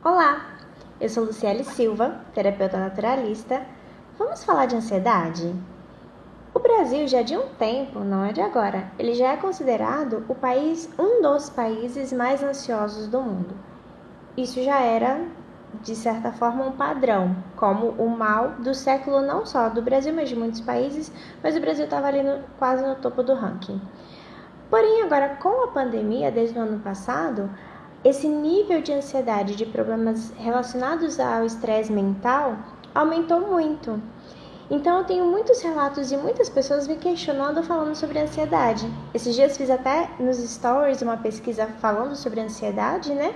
Olá, eu sou Luciele Silva, terapeuta naturalista. Vamos falar de ansiedade? O Brasil já de um tempo, não é de agora, ele já é considerado um dos países mais ansiosos do mundo. Isso já era, de certa forma, um padrão, como o mal do século não só do Brasil, mas de muitos países, mas o Brasil estava ali quase no topo do ranking. Porém, agora com a pandemia, desde o ano passado, esse nível de ansiedade, de problemas relacionados ao estresse mental, aumentou muito. Então, eu tenho muitos relatos de muitas pessoas me questionando falando sobre ansiedade. Esses dias fiz até nos stories uma pesquisa falando sobre ansiedade, né?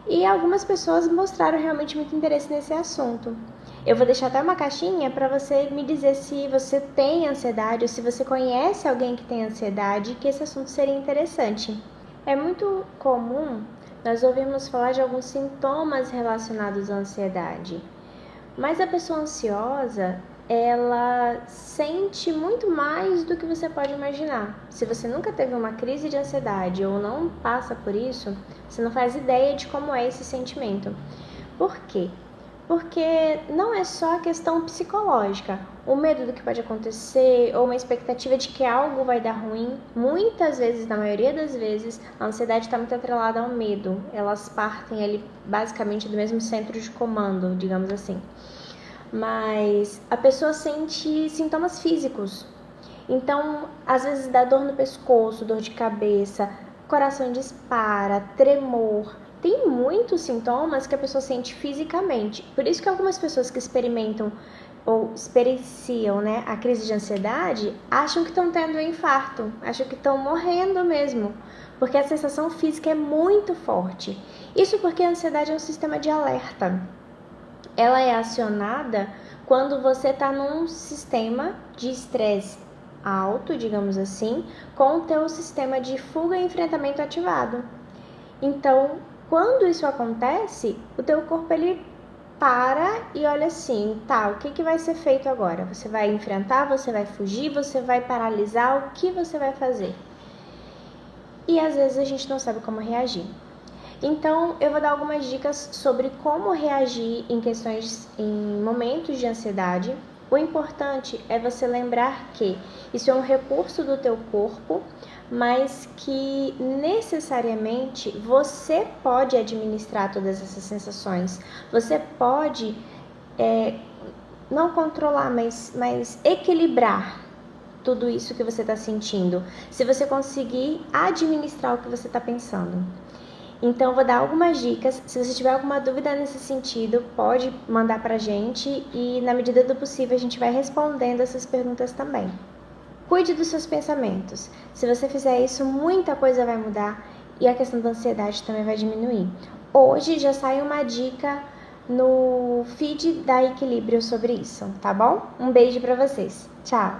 E algumas pessoas mostraram realmente muito interesse nesse assunto. Eu vou deixar até uma caixinha para você me dizer se você tem ansiedade ou se você conhece alguém que tem ansiedade, que esse assunto seria interessante. É muito comum nós ouvirmos falar de alguns sintomas relacionados à ansiedade, mas a pessoa ansiosa, ela sente muito mais do que você pode imaginar. Se você nunca teve uma crise de ansiedade ou não passa por isso, você não faz ideia de como é esse sentimento. Por quê? Porque não é só a questão psicológica, o medo do que pode acontecer ou uma expectativa de que algo vai dar ruim. Muitas vezes, na maioria das vezes, a ansiedade está muito atrelada ao medo. Elas partem ali basicamente do mesmo centro de comando, digamos assim. Mas a pessoa sente sintomas físicos. Então, às vezes dá dor no pescoço, dor de cabeça, coração dispara, tremor. Tem muitos sintomas que a pessoa sente fisicamente. Por isso que algumas pessoas que experimentam ou experienciam, né, a crise de ansiedade acham que estão tendo um infarto, acham que estão morrendo mesmo, porque a sensação física é muito forte. Isso porque a ansiedade é um sistema de alerta. Ela é acionada quando você está num sistema de estresse alto, digamos assim, com o teu sistema de fuga e enfrentamento ativado. Então, quando isso acontece, o teu corpo ele para e olha assim, tá, o que vai ser feito agora? Você vai enfrentar, você vai fugir, você vai paralisar, o que você vai fazer? E às vezes a gente não sabe como reagir. Então, eu vou dar algumas dicas sobre como reagir em momentos de ansiedade. O importante é você lembrar que isso é um recurso do teu corpo, mas que necessariamente você pode administrar todas essas sensações. Você pode não controlar, mas equilibrar tudo isso que você está sentindo, se você conseguir administrar o que você está pensando. Então, vou dar algumas dicas. Se você tiver alguma dúvida nesse sentido, pode mandar pra gente e, na medida do possível, a gente vai respondendo essas perguntas também. Cuide dos seus pensamentos. Se você fizer isso, muita coisa vai mudar e a questão da ansiedade também vai diminuir. Hoje já sai uma dica no feed da Equilíbrio sobre isso, tá bom? Um beijo pra vocês. Tchau!